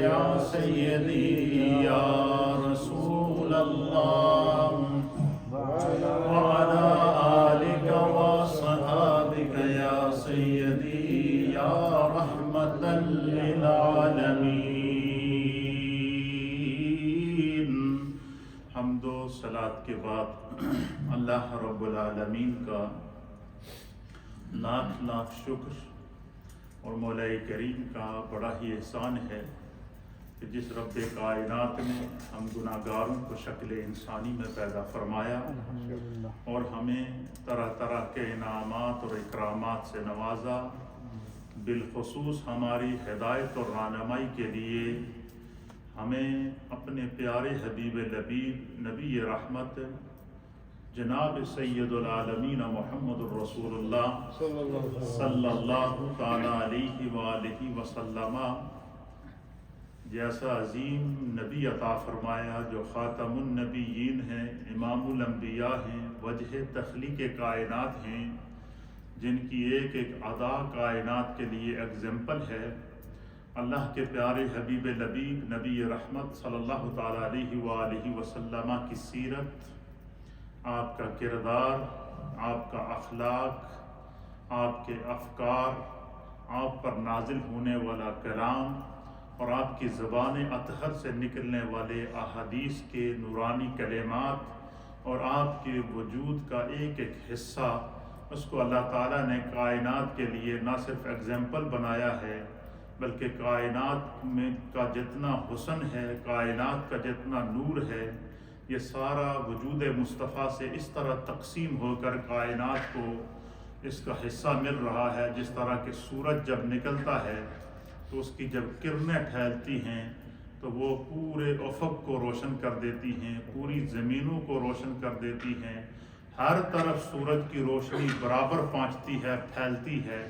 یا سیدی یا رسول اللہ وعلی آلک وصحابک یا سیدی یا رحمتا للعالمین۔ حمد و صلاۃ کے بعد اللہ رب العالمین کا لاکھ لاکھ شکر اور مولا کریم کا بڑا ہی احسان ہے کہ جس رب کائنات نے ہم گناہ گاروں کو شکل انسانی میں پیدا فرمایا اور ہمیں طرح طرح کے انعامات اور اکرامات سے نوازا، بالخصوص ہماری ہدایت اور رہنمائی کے لیے ہمیں اپنے پیارے حبیب لبیب نبی رحمت جناب سید العالمین محمد الرسول اللہ صلی اللہ تعالی علیہ وآلہ وسلم جیسا عظیم نبی عطا فرمایا جو خاتم النبیین ہیں، امام الانبیاء ہیں، وجہ تخلیق کائنات ہیں، جن کی ایک ایک ادا کائنات کے لیے ایگزامپل ہے۔ اللہ کے پیارے حبیب لبیب نبی رحمت صلی اللہ تعالی علیہ وآلہ وسلم کی سیرت، آپ کا کردار، آپ کا اخلاق، آپ کے افکار، آپ پر نازل ہونے والا کلام اور آپ کی زبان اطہر سے نکلنے والے احادیث کے نورانی کلمات اور آپ کے وجود کا ایک ایک حصہ، اس کو اللہ تعالیٰ نے کائنات کے لیے نہ صرف ایگزامپل بنایا ہے بلکہ کائنات میں کا جتنا حسن ہے، کائنات کا جتنا نور ہے، یہ سارا وجود مصطفیٰ سے اس طرح تقسیم ہو کر کائنات کو اس کا حصہ مل رہا ہے۔ جس طرح کہ سورج جب نکلتا ہے تو اس کی جب کرنیں پھیلتی ہیں تو وہ پورے افق کو روشن کر دیتی ہیں، پوری زمینوں کو روشن کر دیتی ہیں، ہر طرف سورج کی روشنی برابر پہنچتی ہے، پھیلتی ہے۔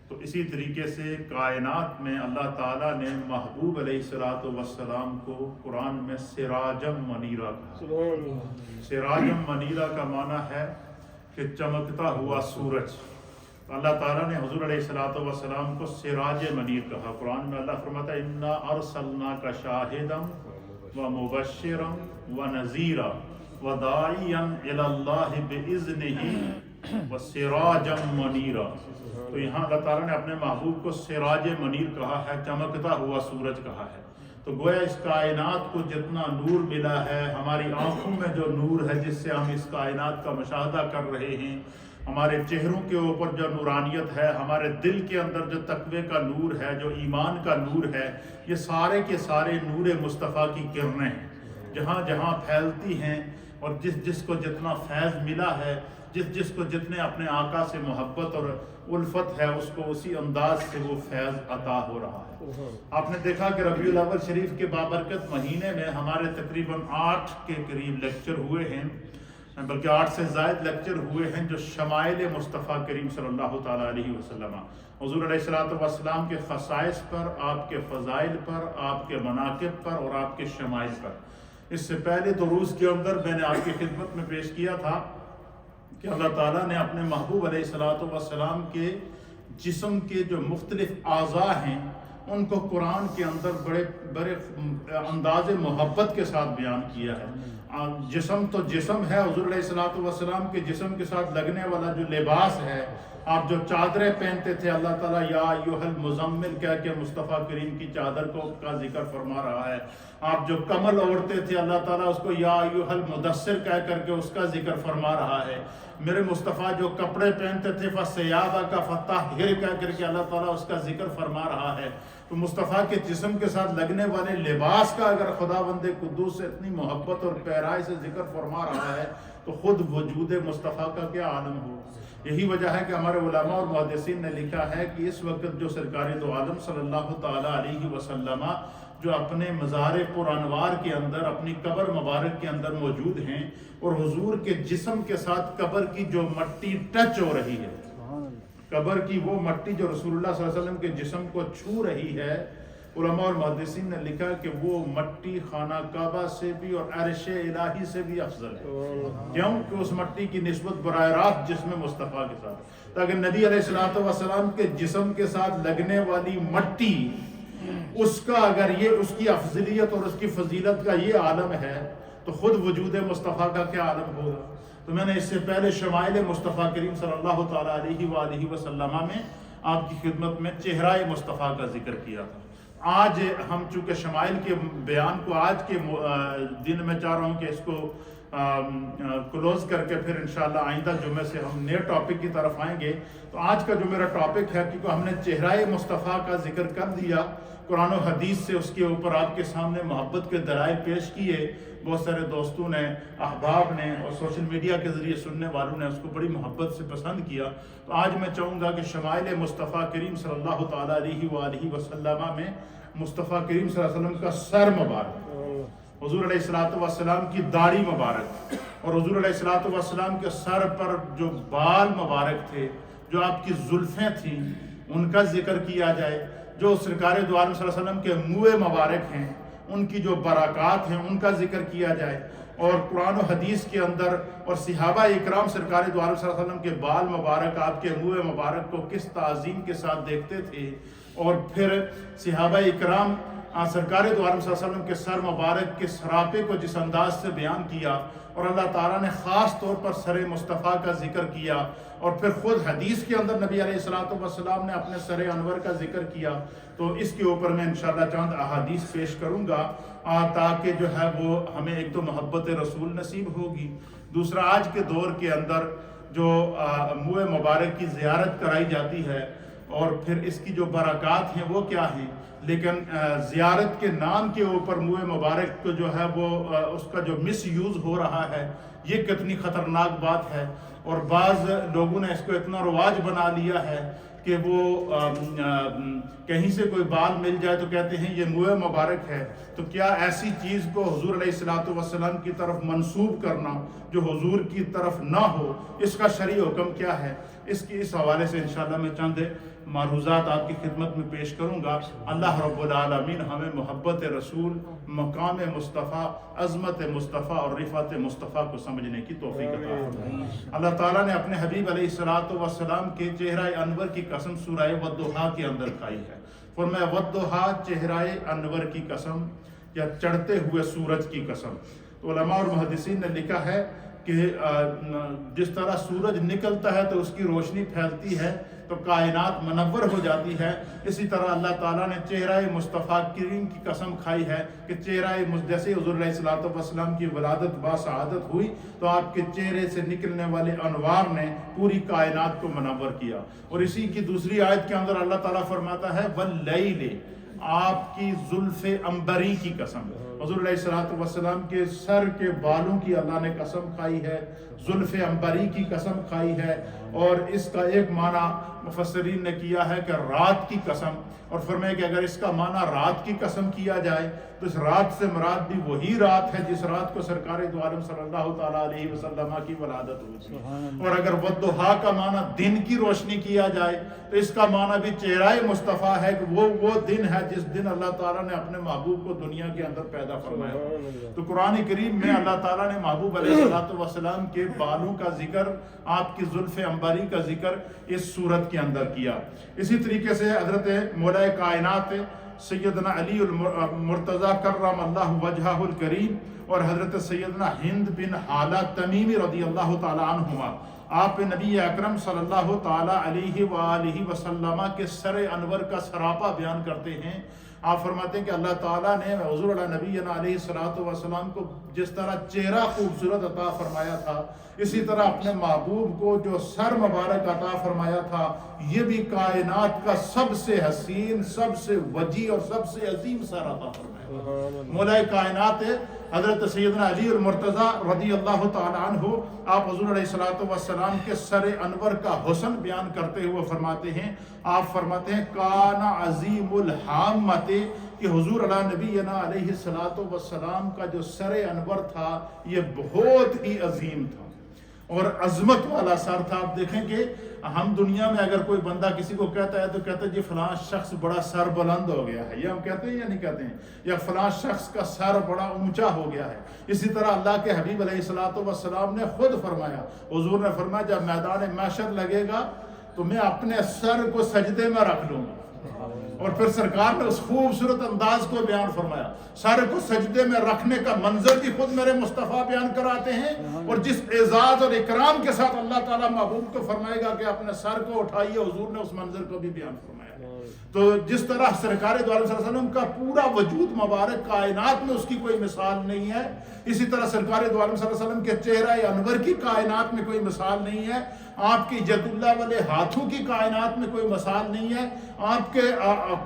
تو اسی طریقے سے کائنات میں اللہ تعالیٰ نے محبوب علیہ السلام کو قرآن میں سراجم منیرہ کہا۔ سراجم منیرہ کا معنی ہے کہ چمکتا ہوا سورج۔ اللہ تعالیٰ نے حضور علیہ السلام کو سراج منیر کہا۔ قرآن میں اللہ فرماتا ہے اِنَّا أَرْسَلْنَاكَ شَاهِدًا وَمُبَشِّرًا وَنَذِيرًا وَدَاعِيًا إِلَى اللَّهِ بِإِذْنِهِ وَسِرَاجًا مُنِيرًا۔ تو یہاں اللہ تعالیٰ نے اپنے محبوب کو سراج منیر کہا ہے، چمکتا ہوا سورج کہا ہے۔ تو گویا اس کائنات کو جتنا نور ملا ہے، ہماری آنکھوں میں جو نور ہے جس سے ہم اس کائنات کا مشاہدہ کر رہے ہیں، ہمارے چہروں کے اوپر جو نورانیت ہے، ہمارے دل کے اندر جو تقوی کا نور ہے، جو ایمان کا نور ہے، یہ سارے کے سارے نور مصطفیٰ کی کرنیں ہیں، جہاں جہاں پھیلتی ہیں، اور جس جس کو جتنا فیض ملا ہے، جس کو جتنے اپنے آقا سے محبت اور الفت ہے، اس کو اسی انداز سے وہ فیض عطا ہو رہا ہے۔ آپ نے دیکھا کہ ربیع الاول شریف کے بابرکت مہینے میں ہمارے تقریباً 8 کے قریب لیکچر ہوئے ہیں، بلکہ 8 سے زائد لیکچر ہوئے ہیں، جو شمائل مصطفیٰ کریم صلی اللہ تعالیٰ علیہ وسلم، حضور علیہ السلام کے خصائص پر، آپ کے فضائل پر، آپ کے مناقب پر اور آپ کے شمائل پر۔ اس سے پہلے دروس کے اندر میں نے آپ کی خدمت میں پیش کیا تھا کہ اللہ تعالیٰ نے اپنے محبوب علیہ السلام کے جسم کے جو مختلف اعضاء ہیں ان کو قرآن کے اندر بڑے انداز محبت کے ساتھ بیان کیا ہے۔ جسم تو جسم ہے، حضور علیہ السلام کے جسم کے ساتھ لگنے والا جو لباس ہے، آپ جو چادریں پہنتے تھے، اللہ تعالیٰ یا ایھا المزمل کہہ کے مصطفیٰ کریم کی چادر کا ذکر فرما رہا ہے۔ آپ جو کمل اوڑھتے تھے، اللہ تعالیٰ اس کو یا ایھا المدثر کہہ کر کے اس کا ذکر فرما رہا ہے۔ میرے مصطفیٰ جو کپڑے پہنتے تھے، فَثِيَابَكَ فَطَهِّرْ کہہ کر کے اللہ تعالیٰ اس کا ذکر فرما رہا ہے۔ تو مصطفیٰ کے جسم کے ساتھ لگنے والے لباس کا اگر خداوند قدوس سے اتنی محبت اور پیرائی سے ذکر فرما رہا ہے تو خود وجود مصطفیٰ کا کیا عالم ہو۔ یہی وجہ ہے کہ ہمارے علماء اور محدثین نے لکھا ہے کہ اس وقت جو سرکار دو عالم صلی اللہ تعالیٰ علیہ وسلم جو اپنے مزار پر انوار کے اندر، اپنی قبر مبارک کے اندر موجود ہیں، اور حضور کے جسم کے ساتھ قبر کی جو مٹی ٹچ ہو رہی ہے، قبر کی وہ مٹی جو رسول اللہ صلی اللہ علیہ وسلم کے جسم کو چھو رہی ہے، علماء اور محدثین نے لکھا کہ وہ مٹی خانہ کعبہ سے بھی اور عرش الہی سے بھی افضل ہے۔ کیوں کہ اس مٹی کی نسبت براہ راست جسم مصطفیٰ کے ساتھ، تاکہ نبی علیہ السلام کے جسم کے ساتھ لگنے والی مٹی اس کا اگر یہ اس کی افضلیت اور اس کی فضیلت کا یہ عالم ہے تو خود وجود مصطفیٰ کا کیا عالم ہوگا. تو میں نے اس سے پہلے شمائل مصطفیٰ کریم صلی اللہ تعالیٰ علیہ وآلہ وسلم میں آپ کی خدمت میں چہرہ مصطفیٰ کا ذکر کیا تھا. آج ہم چونکہ شمائل کے بیان کو آج کے دن میں چاہ رہا ہوں کہ اس کو کلوز کر کے پھر انشاءاللہ آئندہ جمعے سے ہم نئے ٹاپک کی طرف آئیں گے. تو آج کا جو میرا ٹاپک ہے، کیونکہ ہم نے چہرہ مصطفیٰ کا ذکر کر دیا، قرآن و حدیث سے اس کے اوپر آپ کے سامنے محبت کے دلائل پیش کیے، بہت سارے دوستوں نے، احباب نے اور سوشل میڈیا کے ذریعے سننے والوں نے اس کو بڑی محبت سے پسند کیا. تو آج میں چاہوں گا کہ شمائل مصطفیٰ کریم صلی اللہ تعالیٰ علیہ وآلہ وسلم میں مصطفیٰ کریم صلی اللہ علیہ وسلم کا سر مبارک، حضور علیہ الصلوۃ والسلام کی داڑھی مبارک، اور حضور علیہ الصلوۃ والسلام کے سر پر جو بال مبارک تھے، جو آپ کی زلفیں تھیں، ان کا ذکر کیا جائے. جو سرکار دو عالم صلی اللہ علیہ وسلم کے منہ مبارک ہیں، ان کی جو برکات ہیں ان کا ذکر کیا جائے. اور قرآن و حدیث کے اندر اور صحابہ اکرام سرکار دو عالم صلی اللہ علیہ وسلم کے بال مبارک، آپ کے منہ مبارک کو کس تعظیم کے ساتھ دیکھتے تھے، اور پھر صحابہ اکرام سرکار دو عالم صلی اللہ علیہ وسلم کے سر مبارک کے سراپے کو جس انداز سے بیان کیا، اور اللہ تعالیٰ نے خاص طور پر سر مصطفیٰ کا ذکر کیا، اور پھر خود حدیث کے اندر نبی علیہ الصلوۃ والسلام نے اپنے سر انور کا ذکر کیا. تو اس کے اوپر میں انشاءاللہ چند احادیث پیش کروں گا تاکہ جو ہے وہ ہمیں ایک تو محبت رسول نصیب ہوگی، دوسرا آج کے دور کے اندر جو منہ مبارک کی زیارت کرائی جاتی ہے اور پھر اس کی جو برکات ہیں وہ کیا ہیں، لیکن زیارت کے نام کے اوپر منہ مبارک کو جو ہے وہ اس کا جو مس یوز ہو رہا ہے، یہ کتنی خطرناک بات ہے. اور بعض لوگوں نے اس کو اتنا رواج بنا لیا ہے کہ وہ کہیں سے کوئی بال مل جائے تو کہتے ہیں یہ منہ مبارک ہے. تو کیا ایسی چیز کو حضور علیہ الصلوۃ والسلام کی طرف منسوب کرنا جو حضور کی طرف نہ ہو، اس کا شرعی حکم کیا ہے؟ اس حوالے سے انشاءاللہ میں چند معروضات آپ کی خدمت میں پیش کروں گا. اللہ رب العالمین ہمیں محبت رسول، مقام مصطفیٰ، عظمت مصطفیٰ اور رفعت مصطفیٰ کو سمجھنے کی توفیق عطا فرمائے. اللہ تعالیٰ نے اپنے حبیب علیہ الصلوۃ والسلام کے چہرہ انور کی قسم سورہ والضحیٰ کے اندر کھائی ہے. فرمایا والضحیٰ، چہرہ انور کی قسم یا چڑھتے ہوئے سورج کی قسم. تو علماء اور محدثین نے لکھا ہے کہ جس طرح سورج نکلتا ہے تو اس کی روشنی پھیلتی ہے تو کائنات منور ہو جاتی ہے، اسی طرح اللہ تعالیٰ نے چہرہ مصطفیٰ کریم کی قسم کھائی ہے کہ چہرہ جیسے حضور علیہ الصلوۃ والسلام کی ولادت باسعادت ہوئی تو آپ کے چہرے سے نکلنے والے انوار نے پوری کائنات کو منور کیا. اور اسی کی دوسری آیت کے اندر اللہ تعالیٰ فرماتا ہے واللیل، آپ کی زلف عنبری کی قسم. حضور علیہ الصلوۃ والسلام کے سر کے بالوں کی اللہ نے قسم کھائی ہے، زلف عنبری کی قسم کھائی ہے. اور اس کا ایک معنی مفسرین نے کیا ہے کہ رات کی قسم، اور فرمایا کہ اگر اس کا معنی رات کی قسم کیا جائے تو اس رات سے مراد بھی وہی رات ہے جس رات کو سرکار دو عالم صلی اللہ تعالیٰ علیہ وسلم کی ولادت ہوئی. اور اگر والضحیٰ کا معنی دن کی روشنی کیا جائے تو اس کا معنی بھی چہرہ مصطفیٰ ہے کہ وہ دن ہے جس دن اللہ تعالیٰ نے اپنے محبوب کو دنیا کے اندر پیدا فرمایا. تو قرآن کریم میں اللہ تعالیٰ نے محبوب علیہ الصلوۃ والسلام کے بالوں کا ذکر، آپ کی زلف عنبری کا ذکر اس صورت کے اندر کیا. اسی طریقے سے حضرت مولا کائنات سیدنا علی المرتضیٰ کرم اللہ وجہہ الکریم اور حضرت سیدنا ہند بن حالہ تمیمی رضی اللہ تعالی عنہما، آپ نبی اکرم صلی اللہ تعالی علیہ وآلہ وسلم کے سر انور کا سراپا بیان کرتے ہیں. آپ فرماتے ہیں کہ اللہ تعالیٰ نے حضور علیہ نبی علیہ الصلوۃ والسلام کو جس طرح چہرہ خوبصورت عطا فرمایا تھا، اسی طرح اپنے محبوب کو جو سر مبارک عطا فرمایا تھا، یہ بھی کائنات کا سب سے حسین، سب سے وجی اور سب سے عظیم سر عطا فرمایا. مولا کائنات حضرت سیدنا علی المرتضیٰ رضی اللہ تعالی عنہ، آپ حضور علیہ الصلوۃ والسلام کے سر انور کا حسن بیان کرتے ہوئے فرماتے ہیں، آپ فرماتے ہیں کان عظیم الحامت، کہ حضور علیہ نبی علیہ الصلوۃ والسلام کا جو سر انور تھا یہ بہت ہی عظیم تھا اور عظمت والا سر تھا. آپ دیکھیں کہ ہم دنیا میں اگر کوئی بندہ کسی کو کہتا ہے تو کہتا ہے جی فلاں شخص بڑا سر بلند ہو گیا ہے، یہ ہم کہتے ہیں یا نہیں کہتے ہیں، یا فلاں شخص کا سر بڑا اونچا ہو گیا ہے. اسی طرح اللہ کے حبیب علیہ الصلوۃ والسلام نے خود فرمایا، حضور نے فرمایا جب میدان محشر لگے گا تو میں اپنے سر کو سجدے میں رکھ لوں گا اور پھر سرکار نے اس خوبصورت انداز کو بیان فرمایا. سر کو سجدے میں رکھنے کا منظر بھی خود میرے مصطفیٰ بیان کراتے ہیں, اور جس اعزاز اور اکرام کے ساتھ اللہ تعالیٰ محبوب کو فرمائے گا کہ اپنے سر کو اٹھائیے, حضور نے اس منظر کو بھی بیان فرمایا. تو جس طرح سرکار دو عالم صلی اللہ علیہ وسلم کا پورا وجود مبارک کائنات میں اس کی کوئی مثال نہیں ہے, اسی طرح سرکار دو عالم صلی اللہ علیہ وسلم کے چہرہ انور کی کائنات میں کوئی مثال نہیں ہے, آپ کی ید اللہ والے ہاتھوں کی کائنات میں کوئی مثال نہیں ہے, آپ کے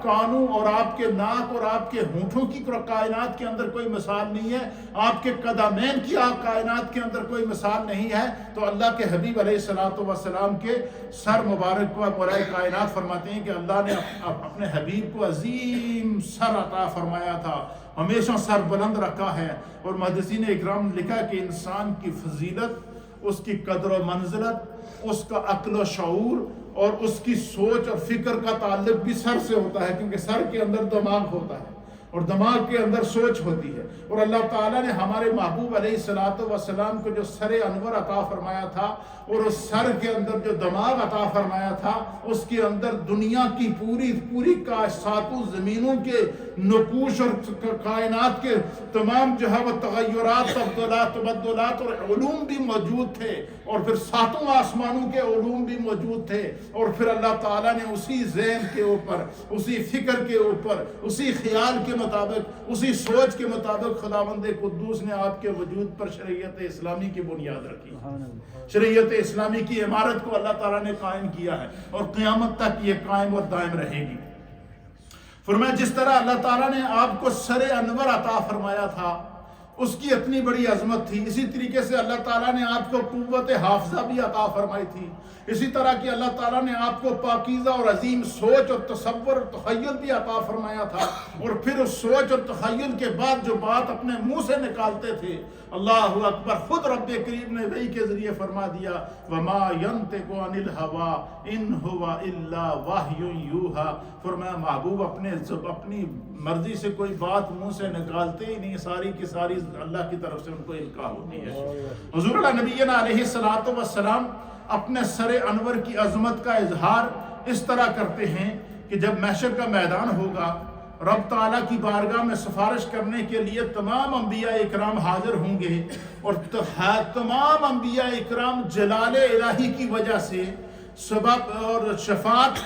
کانوں اور آپ کے ناک اور آپ کے ہونٹوں کی کائنات کے اندر کوئی مثال نہیں ہے, آپ کے قدمین کی کائنات کے اندر کوئی مثال نہیں ہے. تو اللہ کے حبیب علیہ الصلوۃ والسلام کے سر مبارک کو برائے کائنات فرماتے ہیں کہ اللہ نے اپنے حبیب کو عظیم سر عطا فرمایا تھا, ہمیشہ سر بلند رکھا ہے. اور محدثین اکرام نے لکھا کہ انسان کی فضیلت, اس کی قدر و منزلت, اس کا عقل و شعور اور اس کی سوچ اور فکر کا تعلق بھی سر سے ہوتا ہے, کیونکہ سر کے اندر دماغ ہوتا ہے اور دماغ کے اندر سوچ ہوتی ہے. اور اللہ تعالیٰ نے ہمارے محبوب علیہ الصلوۃ والسلام کو جو سر انور عطا فرمایا تھا اور اس سر کے اندر جو دماغ عطا فرمایا تھا, اس کے اندر دنیا کی پوری ساتوں زمینوں کے نقوش اور کائنات کے تمام جو ہے وہ تغیرات, تبدلات اور علوم بھی موجود تھے, اور پھر ساتوں آسمانوں کے علوم بھی موجود تھے. اور پھر اللہ تعالیٰ نے اسی ذہن کے اوپر, اسی فکر کے اوپر, اسی خیال کے مطابق, اسی سوچ کے مطابق خداوند قدوس نے آپ کے وجود پر شریعت اسلامی کی بنیاد رکھی. شریعت اسلامی کی عمارت کو اللہ تعالیٰ نے قائم کیا ہے اور قیامت تک یہ قائم اور دائم رہے گی. فرمایا جس طرح اللہ تعالیٰ نے آپ کو سر انور عطا فرمایا تھا, اس کی اتنی بڑی عظمت تھی, اسی طریقے سے اللہ تعالیٰ نے آپ کو قوت حافظہ بھی عطا فرمائی تھی. اسی طرح کہ اللہ تعالیٰ نے آپ کو پاکیزہ اور عظیم سوچ اور تصور اور تخیل بھی عطا فرمایا تھا. اور پھر اس سوچ اور تخیل کے بعد جو بات اپنے منہ سے نکالتے تھے, اللہ اکبر, خود رب کریم نے وحی کے ذریعے فرما دیا, وَمَا يَنْتِقُ عَنِ الْهَوَىٰ إِنْ هُوَ إِلَّا وَحْيٌ يُوحَىٰ. فرمایا محبوب اپنی مرضی سے کوئی بات منہ سے نکالتے ہی نہیں, ساری کی ساری اللہ کی طرف سے ان کو القاء ہوتی ہے. حضور اللہ نبینا علیہ الصلوۃ والسلام اپنے سر انور کی عظمت کا اظہار اس طرح کرتے ہیں کہ جب محشر کا میدان ہوگا, رب تعالیٰ کی بارگاہ میں سفارش کرنے کے لیے تمام انبیاء اکرام حاضر ہوں گے, اور تمام انبیاء اکرام جلال الہی کی وجہ سے سبب اور شفاعت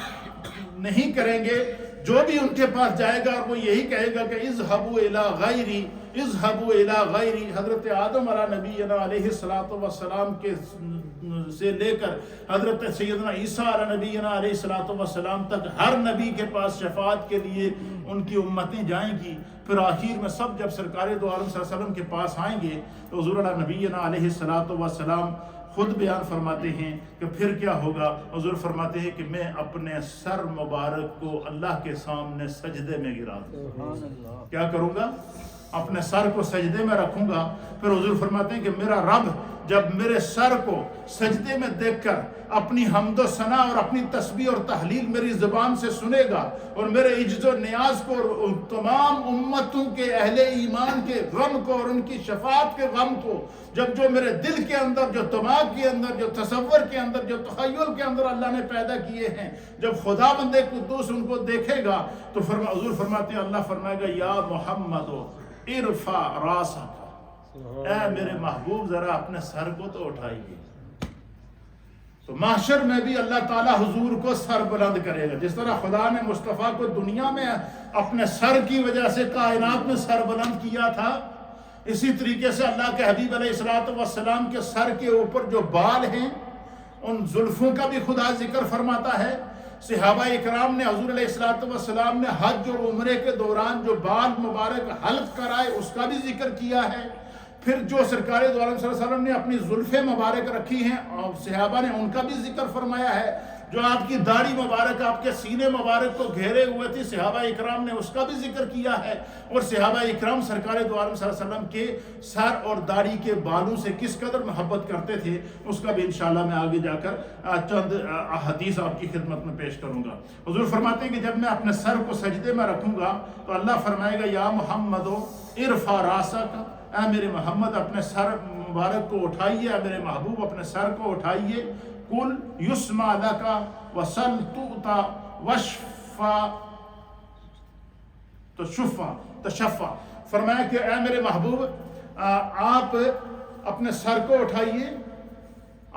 نہیں کریں گے. جو بھی ان کے پاس جائے گا اور وہ یہی کہے گا کہ اذهبوا الى غیری, اذهبوا الى غیری. حضرت آدم علیہ نبینا علیہ الصلوۃ والسلام کے سے لے کر حضرت سیدنا عیسیٰ علیہ نبینا علیہ الصلوۃ والسلام تک ہر نبی کے پاس شفاعت کے لیے ان کی امتیں جائیں گی. پھر آخر میں سب جب سرکار دو عالم صلی اللہ علیہ وسلم کے پاس آئیں گے تو حضور علیہ نبینا علیہ الصلوۃ والسلام خود بیان فرماتے ہیں کہ پھر کیا ہوگا. حضور فرماتے ہیں کہ میں اپنے سر مبارک کو اللہ کے سامنے سجدے میں گرا دوں. کیا کروں گا؟ اپنے سر کو سجدے میں رکھوں گا. پھر حضور فرماتے ہیں کہ میرا رب جب میرے سر کو سجدے میں دیکھ کر اپنی حمد و ثنا اور اپنی تسبیح اور تحلیل میری زبان سے سنے گا, اور میرے عجز و نیاز کو اور تمام امتوں کے اہل ایمان کے غم کو اور ان کی شفاعت کے غم کو, جب جو میرے دل کے اندر, جو دماغ کے اندر, جو تصور کے اندر, جو تخیل کے اندر اللہ نے پیدا کیے ہیں, جب خدا بند قدوس ان کو دیکھے گا تو حضور فرماتے ہیں, اللہ فرمائے گا یا محمد ارفع راسک, اے میرے محبوب ذرا اپنے سر کو تو اٹھائیے. تو محشر میں بھی اللہ تعالیٰ حضور کو سر بلند کرے گا. جس طرح خدا نے مصطفیٰ کو دنیا میں اپنے سر کی وجہ سے کائنات میں سر بلند کیا تھا, اسی طریقے سے اللہ کے حبیب علیہ الصلوۃ والسلام کے سر کے اوپر جو بال ہیں ان زلفوں کا بھی خدا ذکر فرماتا ہے. صحابہ اکرام نے حضور علیہ الصلوۃ والسلام نے حج اور عمرے کے دوران جو بال مبارک حلق کرائے اس کا بھی ذکر کیا ہے. پھر جو سرکار دو عالم صلی اللہ علیہ وسلم نے اپنی زلفیں مبارک رکھی ہیں اور صحابہ نے ان کا بھی ذکر فرمایا ہے. جو آپ کی داڑھی مبارک آپ کے سینے مبارک کو گھیرے ہوئے تھی, صحابہ اکرام نے اس کا بھی ذکر کیا ہے. اور صحابہ اکرام سرکار دو عالم صلی اللہ علیہ وسلم کے سر اور داڑھی کے بالوں سے کس قدر محبت کرتے تھے, اس کا بھی انشاءاللہ میں آگے جا کر چند حدیث آپ کی خدمت میں پیش کروں گا. حضور فرماتے ہیں کہ جب میں اپنے سر کو سجدے میں رکھوں گا تو اللہ فرمائے گا یا محمد ارفع راسک, اے میرے محمد اپنے سر مبارک کو اٹھائیے, اے میرے محبوب اپنے سر کو اٹھائیے. قل یسمع لک وسل تؤتی واشفع تو شفا تشفع فرمایا کہ اے میرے محبوب آپ اپنے سر کو اٹھائیے،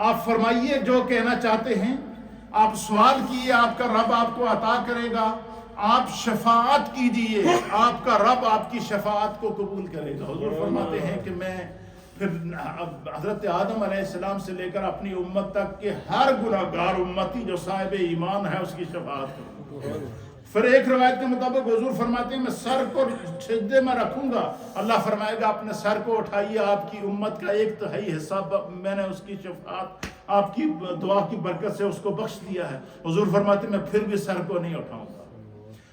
آپ فرمائیے جو کہنا چاہتے ہیں، آپ سوال کیے، آپ کا رب آپ کو عطا کرے گا، آپ شفاعت کیجئے، آپ کا رب آپ کی شفاعت کو قبول کرے گا۔ حضور فرماتے ہیں کہ میں پھر حضرت آدم علیہ السلام سے لے کر اپنی امت تک کے ہر گناہگار امتی جو صاحب ایمان ہے اس کی شفاعت کروں۔ پھر ایک روایت کے مطابق حضور فرماتے ہیں میں سر کو سجدے میں رکھوں گا، اللہ فرمائے گا اپنے سر کو اٹھائیے، آپ کی امت کا 1/3 حصہ میں نے اس کی شفاعت آپ کی دعا کی برکت سے اس کو بخش دیا ہے۔ حضور فرماتے ہیں میں پھر بھی سر کو نہیں اٹھاؤں گا۔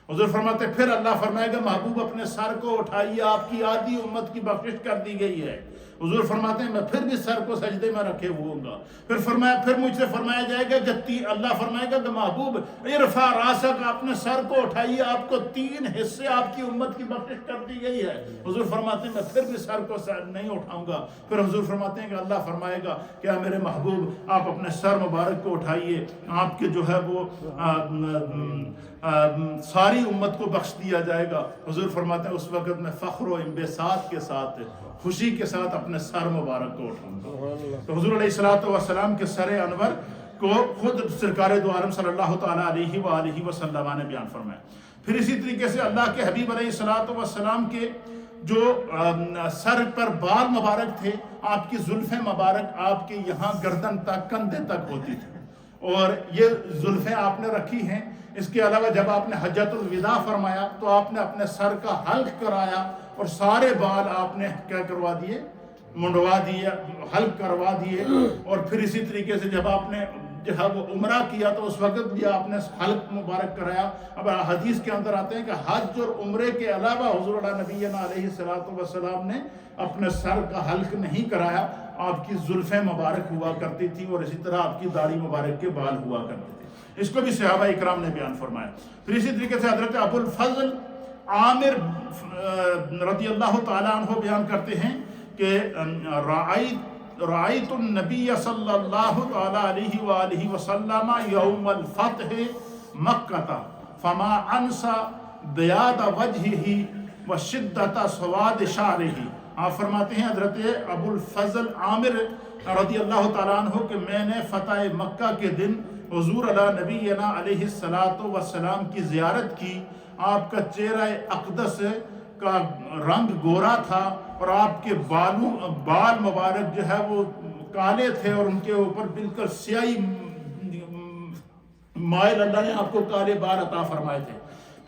حضور فرماتے ہیں پھر اللہ فرمائے گا محبوب اپنے سر کو اٹھائیے، آپ کی آدھی امت کی بخشش کر دی گئی ہے۔ حضور فرماتے ہیں میں پھر بھی سر کو سجدے میں رکھے ہوں گا۔ پھر مجھ سے فرمایا جائے گا اللہ فرمائے گا کہ محبوب ارفع راسک، اپنے سر کو اٹھائیے، آپ کو 3 حصے آپ کی امت کی بخشش کر دی گئی ہے۔ حضور فرماتے ہیں میں پھر بھی سر کو نہیں اٹھاؤں گا۔ پھر حضور فرماتے ہیں کہ اللہ فرمائے گا کہ میرے محبوب آپ اپنے سر مبارک کو اٹھائیے، آپ کے جو ہے وہ ساری امت کو بخش دیا جائے گا۔ حضور فرماتے ہیں اس وقت میں فخر و انبساط کے ساتھ خوشی کے ساتھ اپنے سر مبارک کو اٹھاؤں گا۔ تو حضور علیہ السلام کے سر انور کو خود سرکار دو عالم صلی اللہ تعالیٰ علیہ وآلہ وسلم نے بیان فرمایا۔ پھر اسی طریقے سے اللہ کے حبیب علیہ السلام کے جو سر پر بال مبارک تھے، آپ کی زلفیں مبارک آپ کے یہاں گردن تک کندھے تک ہوتی تھی، اور یہ زلفیں آپ نے رکھی ہیں۔ اس کے علاوہ جب آپ نے حجۃ الوداع فرمایا تو آپ نے اپنے سر کا حلق کرایا اور سارے بال آپ نے کیا کروا دیے، منڈوا دیے، حلق کروا دیے۔ اور پھر اسی طریقے سے جب آپ نے جب عمرہ کیا تو اس وقت بھی آپ نے حلق مبارک کرایا۔ اب حدیث کے اندر آتے ہیں کہ حج اور عمرے کے علاوہ حضور نبینا علیہ السلام نے اپنے سر کا حلق نہیں کرایا۔ آپ کی زلفیں مبارک ہوا کرتی تھی اور اسی طرح آپ کی داڑھی مبارک کے بال ہوا کرتے تھے۔ اس کو بھی صحابہ اکرام نے بیان فرمایا۔ پھر اسی طریقے سے حضرت ابو الفضل عامر رضی اللہ تعالیٰ عنہ بیان کرتے ہیں کہ رأیت النبی صلی اللہ تعالیٰ علیہ وآلہ وسلم یوم الفتح مکہ فما انسا بیاض وجہہ وشدت سواد شعرہ۔ آپ فرماتے ہیں حضرت ابو الفضل عامر رضی اللہ تعالیٰ عنہ کہ میں نے فتح مکہ کے دن حضور نبینا علیہ السلام کی زیارت کی۔ آپ کا چہرہ اقدس کا رنگ گورا تھا اور آپ کے بال مبارک جو ہے وہ کالے تھے اور ان کے اوپر بالکل سیاہی مائل اللہ نے آپ کو کالے بال عطا فرمائے تھے۔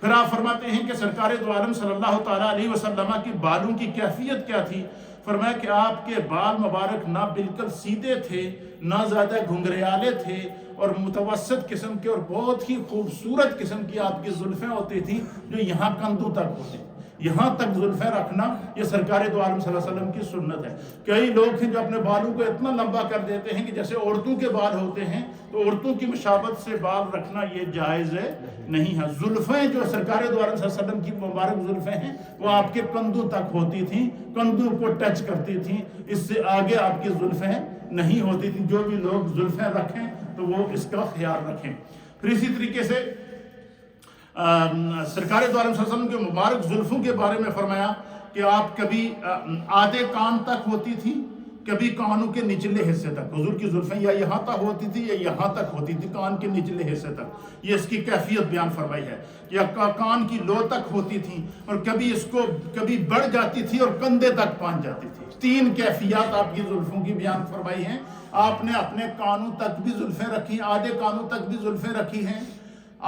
پھر آپ فرماتے ہیں کہ سرکار دو عالم صلی اللہ تعالیٰ علیہ وسلم کی بالوں کی کیفیت کیا تھی؟ فرمایا کہ آپ کے بال مبارک نہ بالکل سیدھے تھے، نہ زیادہ گھنگریالے تھے، اور متوسط قسم کے اور بہت ہی خوبصورت قسم کی آپ کی زلفیں ہوتی تھی جو یہاں کندھوں تک ہوتی۔ یہاں تک زلفیں رکھنا یہ سرکار دو عالم صلی اللہ علیہ وسلم کی سنت ہے۔ کئی لوگ ہیں جو اپنے بالوں کو اتنا لمبا کر دیتے ہیں کہ جیسے عورتوں کے بال ہوتے ہیں، تو عورتوں کی مشابہت سے بال رکھنا یہ جائز نہیں ہے۔ زلفیں جو سرکار دو عالم صلی اللہ علیہ وسلم کی مبارک زلفیں ہیں وہ آپ کے کندھوں تک ہوتی تھیں، کندھوں کو ٹچ کرتی تھیں، اس سے آگے آپ کی زلفیں نہیں ہوتی تھیں۔ جو بھی لوگ زلفیں رکھیں تو وہ اس کا خیال رکھیں۔ پھر اسی طریقے سے سرکار دو عالم صلی اللہ علیہ وسلم کے مبارک زلفوں کے بارے میں فرمایا کہ آپ کبھی آدھے کان تک ہوتی تھی، کبھی کانوں کے نچلے حصے تک۔ حضور کی زلفیں یا یہاں تک ہوتی تھی یا یہاں تک ہوتی تھی، کان کے نچلے حصے تک۔ یہ اس کی کیفیت بیان فرمائی ہے، یا کان کی لو تک ہوتی تھی اور کبھی بڑھ جاتی تھی اور کندھے تک پہنچ جاتی تھی۔ 3 کیفیات آپ کی زلفوں کی بیان فرمائی ہیں۔ آپ نے اپنے کانوں تک بھی زلفیں رکھی، آدھے کانوں تک بھی زلفیں رکھی ہیں،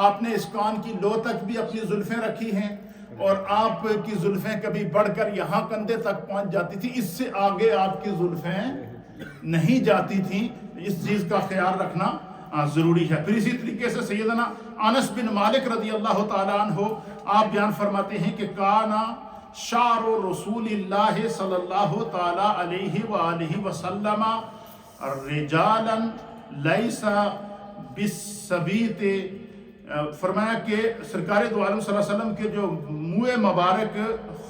آپ نے اس کان کی لو تک بھی اپنی زلفیں رکھی ہیں، اور آپ کی زلفیں کبھی بڑھ کر یہاں کندھے تک پہنچ جاتی تھی، اس سے آگے آپ کی زلفیں نہیں جاتی تھیں۔ اس چیز کا خیال رکھنا ضروری ہے۔ پھر اسی طریقے سے سیدنا انس بن مالک رضی اللہ تعالیٰ عنہ آپ بیان فرماتے ہیں کہ کانا شعر رسول اللہ صلی اللہ تعالیٰ علیہ وآلہ وسلم رجالا لیس بالسبیت۔ فرمایا کہ سرکار دو عالم صلی اللہ علیہ وسلم کے جو منہ مبارک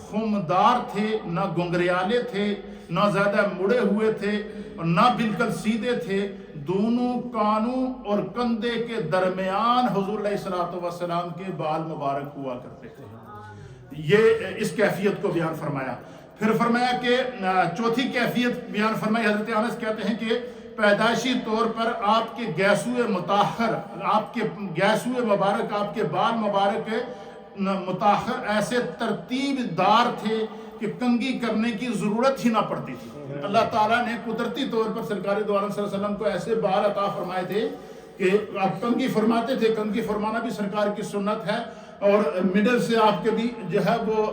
خمدار تھے، نہ گنگریالے تھے، نہ زیادہ مڑے ہوئے تھے اور نہ بالکل سیدھے تھے، دونوں کانوں اور کندھے کے درمیان حضور علیہ السلام کے بال مبارک ہوا کرتے تھے۔ یہ اس کیفیت کو بیان فرمایا۔ پھر فرمایا کہ چوتھی کیفیت بیان فرمائی، حضرت انس کہتے ہیں کہ پیدائشی طور پر آپ کے گیسوئے مطہر، آپ کے گیسوئے مبارک، آپ کے بال مبارک مطہر ایسے ترتیب دار تھے کہ کنگھی کرنے کی ضرورت ہی نہ پڑتی تھی۔ اللہ تعالیٰ نے قدرتی طور پر سرکار دو عالم صلی اللہ علیہ وسلم کو ایسے بال عطا فرمائے تھے کہ آپ کنگھی فرماتے تھے۔ کنگھی فرمانا بھی سرکار کی سنت ہے، اور مڈل سے آپ کے بھی جو ہے وہ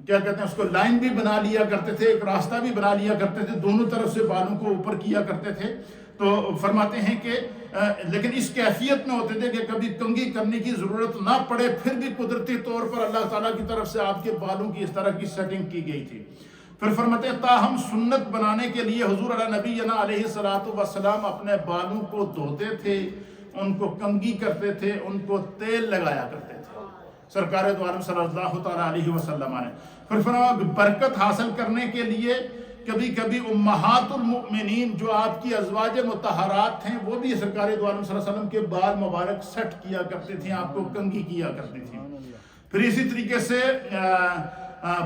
کیا کہتے ہیں اس کو لائن بھی بنا لیا کرتے تھے، ایک راستہ بھی بنا لیا کرتے تھے، دونوں طرف سے بالوں کو اوپر کیا کرتے تھے۔ تو فرماتے ہیں کہ لیکن اس کیفیت میں ہوتے تھے کہ کبھی کنگھی کرنے کی ضرورت نہ پڑے، پھر بھی قدرتی طور پر اللہ تعالیٰ کی طرف سے آپ کے بالوں کی اس طرح کی سیٹنگ کی گئی تھی۔ پھر فرماتے ہیں تاہم سنت بنانے کے لیے حضور علیہ نبینا علیہ السلام اپنے بالوں کو دھوتے تھے، ان کو کنگھی کرتے تھے، ان کو تیل لگایا کرتے تھے سرکار دو عالم صلی اللہ تعالیٰ علیہ وسلم نے۔ پھر فرمایا برکت حاصل کرنے کے لیے کبھی کبھی امہات المؤمنین جو آپ کی ازواج مطہرات تھیں، وہ بھی سرکار دو عالم صلی اللہ علیہ وسلم کے بال مبارک سیٹ کیا کرتی تھیں، آپ کو کنگھی کیا کرتی تھیں۔ پھر اسی طریقے سے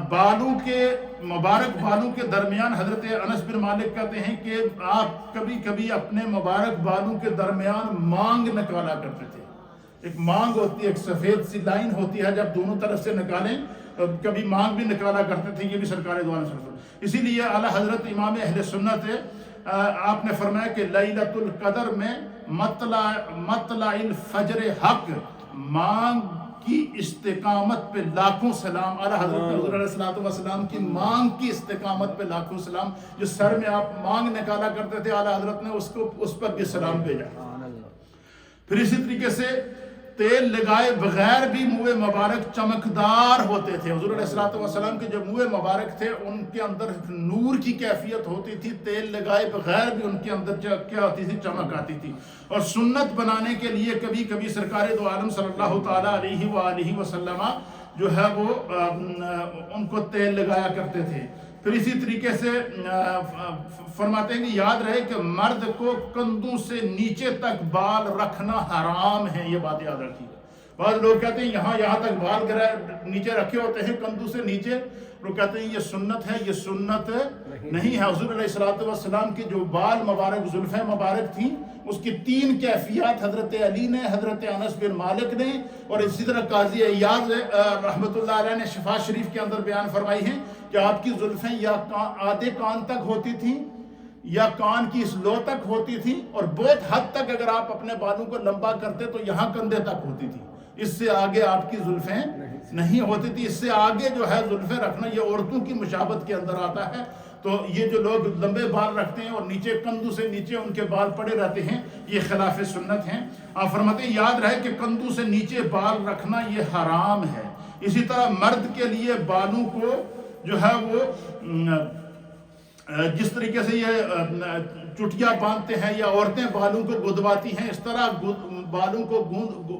بالوں کے مبارک بالوں کے درمیان حضرت انس بن مالک کہتے ہیں کہ آپ کبھی کبھی اپنے مبارک بالوں کے درمیان مانگ نکالا کرتے تھے۔ ایک مانگ ہوتی ہے، ایک سفید سی لائن ہوتی ہے، جب دونوں طرف سے نکالیں کبھی مانگ بھی نکالا کرتے تھے، یہ بھی سرکار دو عالم صلی اللہ علیہ وسلم۔ اسی لیے اعلیٰ حضرت امام اہل سنت آپ نے فرمایا کہ لیلۃ القدر میں مطلع الفجر حق، مانگ کی استقامت پہ لاکھوں سلام۔ اعلیٰ حضرت حضور علیہ السلام کی مانگ کی استقامت پہ لاکھوں سلام۔ جو سر میں آپ مانگ نکالا کرتے تھے، اعلیٰ حضرت نے اس پر بھی سلام بھیجا۔ پھر اسی طریقے سے تیل لگائے بغیر بھی منہ مبارک چمکدار ہوتے تھے۔ حضور علیہ السلام کے جو منہ مبارک تھے ان کے اندر نور کی کیفیت ہوتی تھی، تیل لگائے بغیر بھی ان کے اندر کیا ہوتی تھی، چمک آتی تھی۔ اور سنت بنانے کے لیے کبھی کبھی سرکار دو عالم صلی اللہ تعالیٰ علیہ وآلہ وسلم جو ہے وہ ان کو تیل لگایا کرتے تھے۔ پھر اسی طریقے سے فرماتے ہیں کہ یاد رہے کہ مرد کو کندھوں سے نیچے تک بال رکھنا حرام ہے، یہ بات یاد رکھیے۔ بعض لوگ کہتے ہیں یہاں تک بال نیچے رکھے ہوتے ہیں کندھوں سے نیچے، وہ کہتے ہیں یہ سنت ہے، یہ سنت نہیں ہے۔ حضور علیہ السلام کے جو بال مبارک زلفیں مبارک تھیں، اس کی 3 کیفیات حضرت علی نے، حضرت انس بن مالک نے، اور اسی طرح قاضی عیاض رحمۃ اللہ علیہ نے شفا شریف کے اندر بیان فرمائی ہیں کہ آپ کی زلفیں یا آدھے کان تک ہوتی تھیں یا کان کی اس لو تک ہوتی تھی، اور بہت حد تک اگر آپ اپنے بالوں کو لمبا کرتے تو یہاں کندھے تک ہوتی تھی، اس سے آگے آپ کی زلفیں نہیں ہوتی تھی۔ اس سے آگے جو ہے زلفیں رکھنا یہ عورتوں کی مشابہت کے اندر آتا ہے۔ تو یہ جو لوگ لمبے بال رکھتے ہیں اور نیچے کندھوں سے نیچے ان کے بال پڑے رہتے ہیں، یہ خلاف سنت ہیں۔ آپ فرماتے ہیں یاد رہے کہ کندھوں سے نیچے بال رکھنا یہ حرام ہے۔ اسی طرح مرد کے لیے بالوں کو جو ہے وہ جس طریقے سے یہ چٹیا باندھتے ہیں یا عورتیں بالوں کو گدواتی ہیں، اس طرح بالوں کو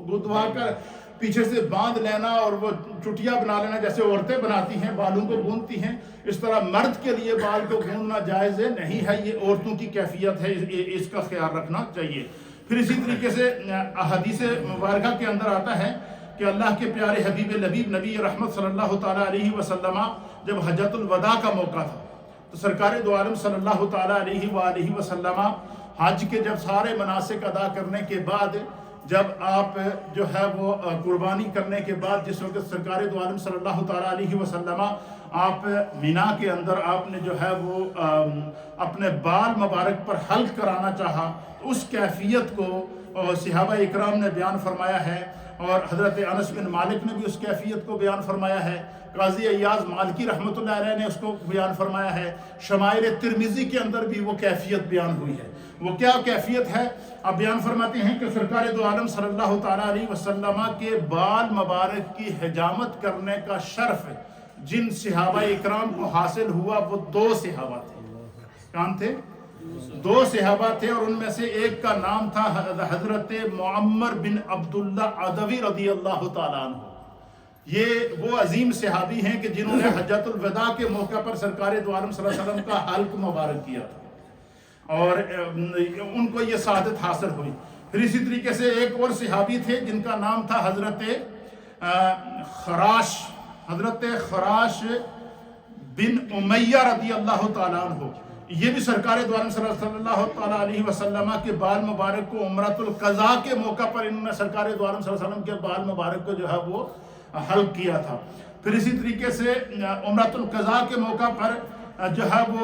گدوا کر پیچھے سے باندھ لینا اور وہ چٹیا بنا لینا جیسے عورتیں بناتی ہیں، بالوں کو گوندتی ہیں، اس طرح مرد کے لیے بال کو گوندنا جائز نہیں ہے، یہ عورتوں کی کیفیت ہے، اس کا خیال رکھنا چاہیے۔ پھر اسی طریقے سے احادیث مبارکہ کے اندر آتا ہے کہ اللہ کے پیارے حبیب لبیب نبی رحمت صلی اللہ تعالیٰ علیہ وسلم جب حجۃ الوداع کا موقع تھا تو سرکار دو عالم صلی اللہ تعالیٰ علیہ وآلہ وسلم حج کے جب سارے مناسک ادا کرنے کے بعد، جب آپ جو ہے وہ قربانی کرنے کے بعد، جس وقت سرکار دو عالم صلی اللہ تعالیٰ علیہ وسلم آپ مینا کے اندر آپ نے جو ہے وہ اپنے بال مبارک پر حلق کرانا چاہا، تو اس کیفیت کو صحابہ اکرام نے بیان فرمایا ہے، اور حضرت انس بن مالک نے بھی اس کیفیت کو بیان فرمایا ہے، قاضی عیاض مالکی رحمۃ اللہ علیہ نے اس کو بیان فرمایا ہے، شمائل ترمذی کے اندر بھی وہ کیفیت بیان ہوئی ہے۔ وہ کیا کیفیت ہے؟ آپ بیان فرماتے ہیں کہ سرکار دو عالم صلی اللہ تعالیٰ علیہ وسلم کے بال مبارک کی حجامت کرنے کا شرف جن صحابہ اکرام کو حاصل ہوا وہ 2 صحابہ تھے۔ کون تھے؟ 2 صحابہ تھے، اور ان میں سے ایک کا نام تھا حضرت معمر بن عبداللہ عدوی رضی اللہ تعالیٰ عنہ۔ یہ وہ عظیم صحابی ہیں کہ جنہوں نے حجۃ الوداع کے موقع پر سرکار دو عالم صلی اللہ علیہ وسلم کا حلق مبارک کیا تھا، اور ان کو یہ سعادت حاصل ہوئی۔ پھر اسی طریقے سے ایک اور صحابی تھے جن کا نام تھا حضرت خراش بن امیہ رضی اللہ تعالیٰ عنہ. یہ بھی سرکار دو عالم صلی اللہ تعالیٰ علیہ وسلم کے بال مبارک کو عمرۃ القضاء کے موقع پر انہوں نے سرکار دو عالم صلی اللہ علیہ وسلم کے بال مبارک کو جو ہے وہ حلق کیا تھا. پھر اسی طریقے سے عمرۃ القضاء کے موقع پر جو ہے وہ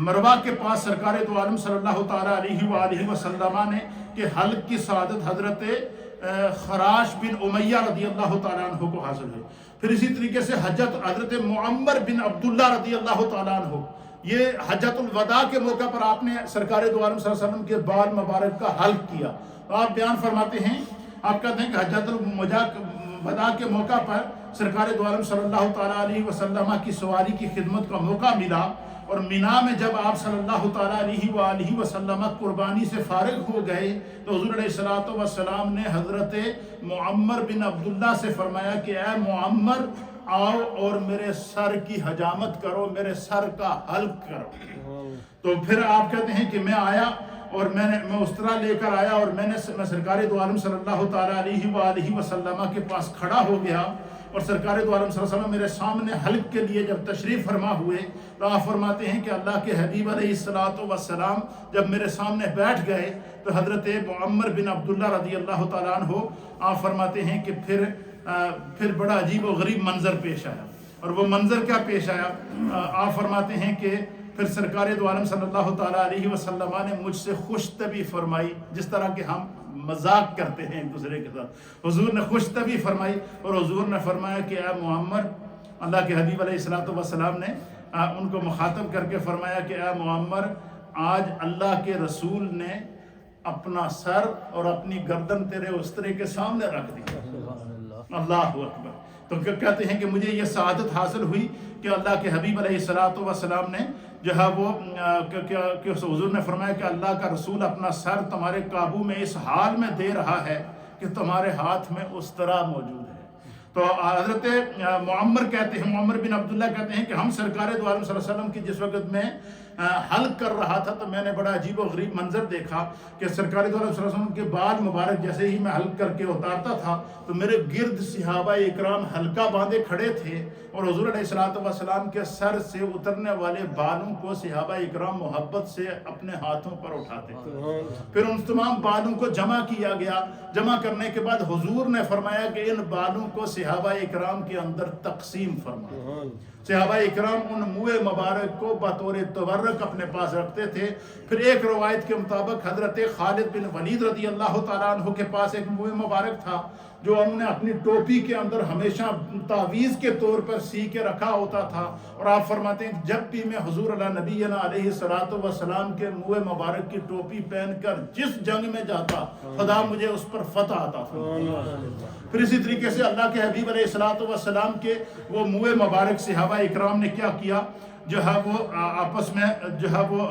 مروہ کے پاس سرکار دو عالم صلی اللہ تعالیٰ علیہ وآلہ وسلم نے کہ حلق کی سعادت حضرت خراش بن امیہ رضی اللہ تعالیٰ عنہ کو حاصل ہے. پھر اسی طریقے سے حضرت معمر بن عبداللہ رضی اللہ تعالیٰ عنہ، یہ حجۃ الوداع کے موقع پر آپ نے سرکار دو عالم صلی اللہ علیہ وسلم کے بال مبارک کا حلق کیا. تو آپ بیان فرماتے ہیں، آپ کہتے ہیں کہ حجۃ الوداع کے موقع پر سرکار دو عالم صلی اللہ تعالیٰ علیہ وسلم کی سواری کی خدمت کا موقع ملا، اور مینا میں جب آپ صلی اللہ تعالیٰ علیہ وآلہ وسلم قربانی سے فارغ ہو گئے تو حضور علیہ السلام نے حضرت معمر بن عبداللہ سے فرمایا کہ اے معمر، آؤ اور میرے سر کی حجامت کرو، میرے سر کا حلق کرو. تو پھر آپ کہتے ہیں کہ میں آیا اور میں اس طرح لے کر آیا، اور میں سرکار دو عالم صلی اللہ تعالیٰ علیہ وآلہ وسلم کے پاس کھڑا ہو گیا، اور سرکار دو عالم صلی اللہ علیہ وسلم میرے سامنے حلق کے لیے جب تشریف فرما ہوئے تو آپ فرماتے ہیں کہ اللہ کے حبیب علیہ السلام جب میرے سامنے بیٹھ گئے تو حضرت معمر بن عبداللہ رضی اللہ تعالیٰ عنہ آپ فرماتے ہیں کہ پھر بڑا عجیب و غریب منظر پیش آیا. اور وہ منظر کیا پیش آیا؟ آپ فرماتے ہیں کہ پھر سرکار دو عالم صلی اللہ تعالیٰ علیہ وسلم نے مجھ سے خوش طبی فرمائی، جس طرح کہ ہم مذاق کرتے ہیں ایک دوسرے کے ساتھ. حضور نے خوش طبی فرمائی اور حضور نے فرمایا کہ اے معمر، اللہ کے حبیب علیہ السلام نے ان کو مخاطب کر کے فرمایا کہ اے معمر، آج اللہ کے رسول نے اپنا سر اور اپنی گردن تیرے استرے کے سامنے رکھ دی. اللہ اکبر. تو کہتے ہیں کہ مجھے یہ سعادت حاصل ہوئی کہ اللہ کے حبیب علیہ السلام نے جو ہے وہ کہ حضور نے فرمایا کہ اللہ کا رسول اپنا سر تمہارے قابو میں اس حال میں دے رہا ہے کہ تمہارے ہاتھ میں اس طرح موجود ہے. تو حضرت معمر بن عبداللہ کہتے ہیں کہ ہم سرکار دو عالم صلی اللہ علیہ وسلم کی جس وقت میں حلق کر رہا تھا تو میں نے بڑا عجیب و غریب منظر دیکھا کہ سرکار دو عالم صلی اللہ علیہ وسلم کے بال مبارک جیسے ہی میں حلق کر کے اتارتا تھا تو میرے گرد صحابہ اکرام حلقہ باندھے کھڑے تھے، اور حضور علیہ السلام کے سر سے اترنے والے بالوں کو صحابہ اکرام محبت سے اپنے ہاتھوں پر اٹھاتے تھے. پھر ان تمام بالوں کو جمع کیا گیا. جمع کرنے کے بعد حضور نے فرمایا کہ ان بالوں کو صحابہ اکرام کے اندر تقسیم فرمایا. صحابہ اکرام ان منہ مبارک کو بطور تبرک اپنے پاس رکھتے تھے. پھر ایک روایت کے مطابق حضرت خالد بن ولید رضی اللہ تعالیٰ عنہ کے پاس ایک منہ مبارک تھا جو انہوں نے اپنی ٹوپی کے اندر ہمیشہ تعویذ کے طور پر سی کے رکھا ہوتا تھا. اور آپ فرماتے ہیں جب بھی میں حضور نبینا علیہ السلام کے منہ مبارک کی ٹوپی پہن کر جس جنگ میں جاتا خدا مجھے اس پر فتح عطا فرماتا. پھر اسی طریقے سے اللہ کے حبیب علیہ السلام کے وہ منہ مبارک صحابہ اکرام نے کیا کیا، جو ہے وہ آپس میں جو ہے وہ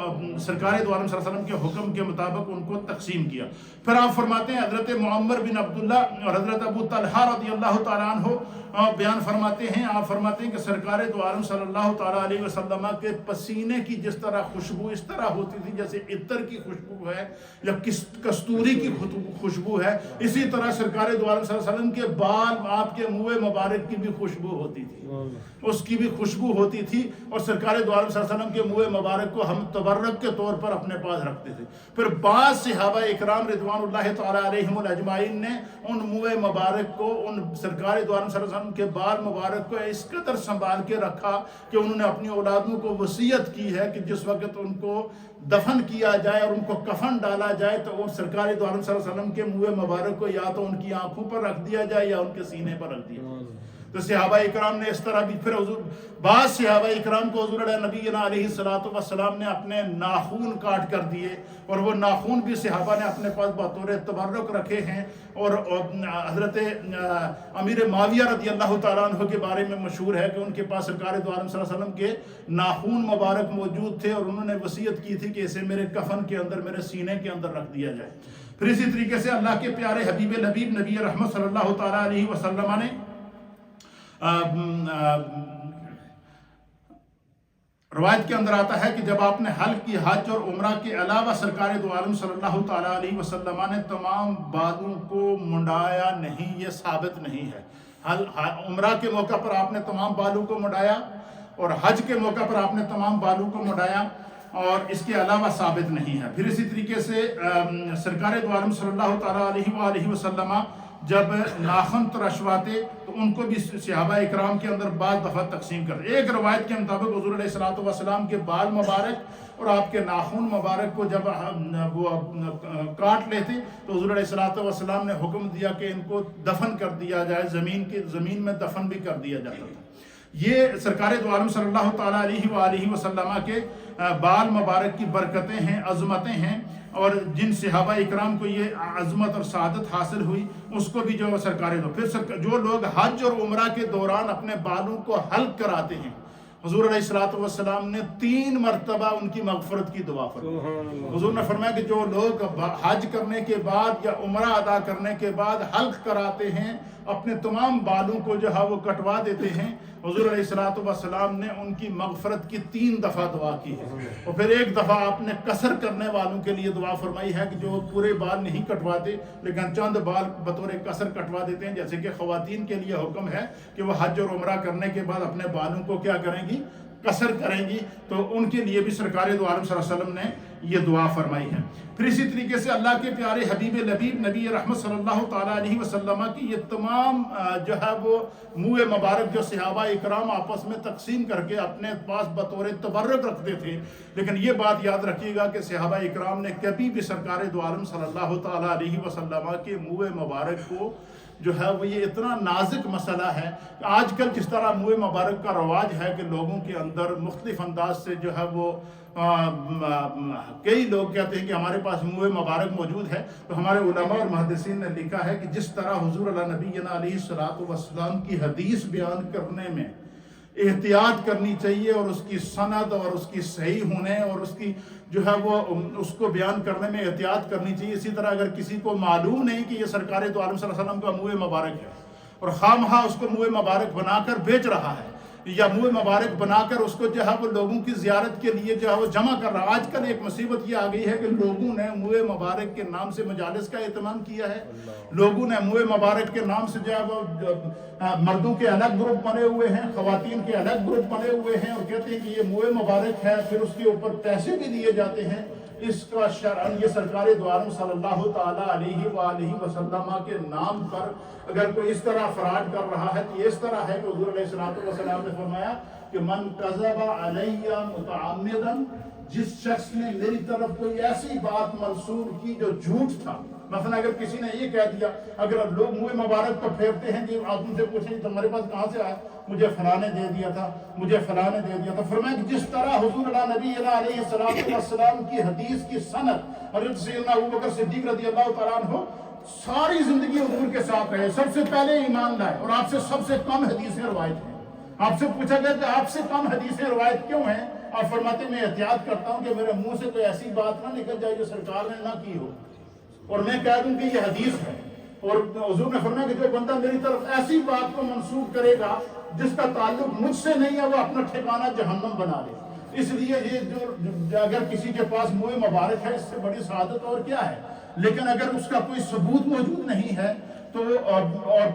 سرکار دو عالم صلی اللہ علیہ وسلم کے حکم کے مطابق ان کو تقسیم کیا. پھر آپ فرماتے ہیں حضرت معمر بن عبداللہ اور حضرت ابو طلحہ رضی اللہ تعالیٰ عنہ بیان فرماتے ہیں، آپ فرماتے ہیں کہ سرکار دو عالم صلی اللہ تعالیٰ علیہ وسلم کے پسینے کی جس طرح خوشبو اس طرح ہوتی تھی جیسے عطر کی خوشبو ہے یا کستوری کی خوشبو ہے، اسی طرح سرکار دو عالم صلی اللہ علیہ وسلم کے بال آپ کے منہ مبارک کی بھی خوشبو ہوتی تھی، اس کی بھی خوشبو ہوتی تھی. اور سرکار دو عالم صلی اللہ علیہ وسلم کے منہ مبارک کو ہم تبرک کے طور پر اپنے پاس رکھتے تھے. پھر بعض صحابہ اکرام رضوان اللہ تعالیٰ علیہم اجمعین نے ان منہ مبارک کو، ان سرکار دو عالم صلی اللہ علیہ وسلم کے بال مبارک کو اس قدر سنبھال کے رکھا کہ انہوں نے اپنی اولادوں کو وصیت کی ہے کہ جس وقت ان کو دفن کیا جائے اور ان کو کفن ڈالا جائے تو ان سرکار دو عالم صلی اللہ علیہ وسلم کے منہ مبارک کو یا تو ان کی آنکھوں پر رکھ دیا جائے یا ان کے سینے پر رکھ دیا جائے. تو صحابہ اکرام نے اس طرح بھی پھر بعض صحابہ اکرام کو حضور نبینا علیہ السلام نے اپنے ناخون کاٹ کر دیے، اور وہ ناخون بھی صحابہ نے اپنے پاس بطور تبرک رکھے ہیں. اور حضرت امیر معاویہ رضی اللہ تعالیٰ عنہ کے بارے میں مشہور ہے کہ ان کے پاس سرکار دو عالم صلی اللہ علیہ وسلم کے ناخون مبارک موجود تھے، اور انہوں نے وصیت کی تھی کہ اسے میرے کفن کے اندر، میرے سینے کے اندر رکھ دیا جائے. پھر اسی طریقے سے اللہ کے پیارے حبیب لبیب نبی رحمت صلی اللہ تعالیٰ علیہ وسلم نے روایت کے اندر آتا ہے کہ جب آپ نے حل کی حج اور عمرہ کے علاوہ سرکار دو عالم صلی اللہ تعالیٰ علیہ وسلم نے تمام بالوں کو منڈایا نہیں، یہ ثابت نہیں ہے۔ عمرہ کے موقع پر آپ نے تمام بالوں کو منڈایا اور حج کے موقع پر آپ نے تمام بالوں کو منڈایا، اور اس کے علاوہ ثابت نہیں ہے۔ پھر اسی طریقے سے سرکار دو عالم صلی اللہ تعالیٰ علیہ وآلہ وسلم جب ناخن ترشواتے تو ان کو بھی صحابہ اکرام کے اندر بعض دفعہ تقسیم کرتے۔ ایک روایت کے مطابق حضور علیہ الصلوۃ والسلام کے بال مبارک اور آپ کے ناخن مبارک کو جب وہ کاٹ لیتے تو حضور علیہ الصلوۃ والسلام نے حکم دیا کہ ان کو دفن کر دیا جائے، زمین میں دفن بھی کر دیا جاتا تھا۔ یہ سرکار دو عالم صلی اللہ تعالیٰ علیہ وآلہ وسلم کے بال مبارک کی برکتیں ہیں، عظمتیں ہیں، اور جن صحابہ اکرام کو یہ عظمت اور سعادت حاصل ہوئی اس کو بھی جو سرکار دو۔ پھر جو لوگ حج اور عمرہ کے دوران اپنے بالوں کو حلق کراتے ہیں، حضور علیہ الصلوۃ والسلام نے 3 مرتبہ ان کی مغفرت کی دعا فرمائی۔ حضور نے فرمایا کہ جو لوگ حج کرنے کے بعد یا عمرہ ادا کرنے کے بعد حلق کراتے ہیں، اپنے تمام بالوں کو جو ہے وہ کٹوا دیتے ہیں، حضور علیہ الصلوۃ والسلام نے ان کی مغفرت کی 3 دفعہ دعا کی ہے۔ اور پھر ایک دفعہ آپ نے قصر کرنے والوں کے لیے دعا فرمائی ہے کہ جو پورے بال نہیں کٹواتے لیکن چند بال بطور قصر کٹوا دیتے ہیں، جیسے کہ خواتین کے لیے حکم ہے کہ وہ حج اور عمرہ کرنے کے بعد اپنے بالوں کو کیا کریں گی، قصر کریں گی، تو ان کے لیے بھی سرکار دو عالم صلی اللہ علیہ وسلم نے یہ دعا فرمائی ہے۔ پھر اسی طریقے سے اللہ کے پیارے حبیب لبیب نبی رحمت صلی اللہ تعالیٰ علیہ وسلم کی یہ تمام جو ہے وہ منہ مبارک جو صحابہ اکرام آپس میں تقسیم کر کے اپنے پاس بطور تبرک رکھتے تھے، لیکن یہ بات یاد رکھیے گا کہ صحابہ اکرام نے کبھی بھی سرکار دو عالم صلی اللہ تعالیٰ علیہ وسلم کے منہ مبارک کو جو ہے وہ یہ اتنا نازک مسئلہ ہے کہ آج کل جس طرح منہ مبارک کا رواج ہے کہ لوگوں کے اندر مختلف انداز سے جو ہے وہ کئی لوگ کہتے ہیں کہ ہمارے پاس منہ مبارک موجود ہے، تو ہمارے علماء اور محدثین نے لکھا ہے کہ جس طرح حضور نبینا علیہ الصلوۃ والسلام کی حدیث بیان کرنے میں احتیاط کرنی چاہیے اور اس کی سند اور اس کی صحیح ہونے اور اس کی جو ہے وہ اس کو بیان کرنے میں احتیاط کرنی چاہیے، اسی طرح اگر کسی کو معلوم نہیں کہ یہ سرکار دو عالم صلی اللہ علیہ وسلم کا منہ مبارک ہے اور خواہ مخواہ اس کو منہ مبارک بنا کر بیچ رہا ہے یا منہ مبارک بنا کر اس کو جو ہے وہ لوگوں کی زیارت کے لیے جو ہے وہ جمع کر رہا ہے۔ آج کل ایک مصیبت یہ آ گئی ہے کہ لوگوں نے منہ مبارک کے نام سے مجالس کا اہتمام کیا ہے، لوگوں نے منہ مبارک کے نام سے جو ہے وہ مردوں کے الگ گروپ بنے ہوئے ہیں، خواتین کے الگ گروپ بنے ہوئے ہیں اور کہتے ہیں کہ یہ منہ مبارک ہے، پھر اس کے اوپر پیسے بھی دیے جاتے ہیں۔ اس کا شرعاً یہ سرکار دو عالم صلی اللہ تعالیٰ علیہ وآلہ وسلم کے نام پر اگر کوئی اس طرح فراڈ کر رہا ہے تو یہ اس طرح ہے کہ حضور علیہ الصلوۃ والسلام نے فرمایا کہ من کذب علیہ متعمدا، جس شخص نے میری طرف کوئی ایسی بات منسوب کی جو جھوٹ تھا، مثلا اگر کسی نے یہ کہہ دیا، اگر لوگ منہ مبارک کو پھیرتے ہیں کہ آپ ان سے پوچھیں کہ تمہارے پاس کہاں سے آیا، مجھے فلاں نے دے دیا تھا، مجھے فلاں نے دے دیا تھا، فرمایا کہ جس طرح حضور نبی علیہ السلام کی حدیث کی سند حضرت سیدنا ابوبکر صدیق رضی اللہ تعالیٰ عنہ ساری زندگی حضور کے ساتھ رہے، سب سے پہلے ایمان لائے اور آپ سے سب سے کم حدیثیں روایت ہیں۔ آپ سے پوچھا گیا کہ آپ سے کم حدیثیں روایت کیوں ہیں؟ آپ فرماتے ہیں میں احتیاط کرتا ہوں کہ میرے منہ سے کوئی ایسی بات نہ نکل جائے جو سرکار نے نہ کی ہو اور میں کہہ دوں کہ یہ حدیث ہے۔ اور حضور نے فرمایا کہ جو بندہ میری طرف ایسی بات کو منسوب کرے گا جس کا تعلق مجھ سے نہیں ہے، وہ اپنا ٹھکانہ جہنم بنا لے۔ اس لیے یہ جو اگر کسی کے پاس منہ مبارک ہے، اس سے بڑی سعادت اور کیا ہے، لیکن اگر اس کا کوئی ثبوت موجود نہیں ہے تو اور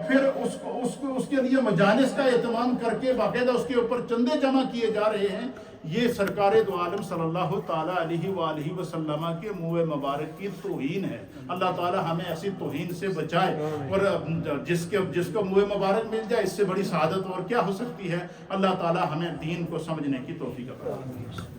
پھر اس کے لیے مجالس کا اہتمام کر کے باقاعدہ اس کے اوپر چندے جمع کیے جا رہے ہیں، یہ سرکار دو عالم صلی اللہ تعالیٰ علیہ وآلہ وسلم کے منہ مبارک کی توہین ہے۔ اللہ تعالیٰ ہمیں ایسی توہین سے بچائے، اور جس کو منہ مبارک مل جائے اس سے بڑی سعادت اور کیا ہو سکتی ہے۔ اللہ تعالیٰ ہمیں دین کو سمجھنے کی توفیق عطا فرمائے۔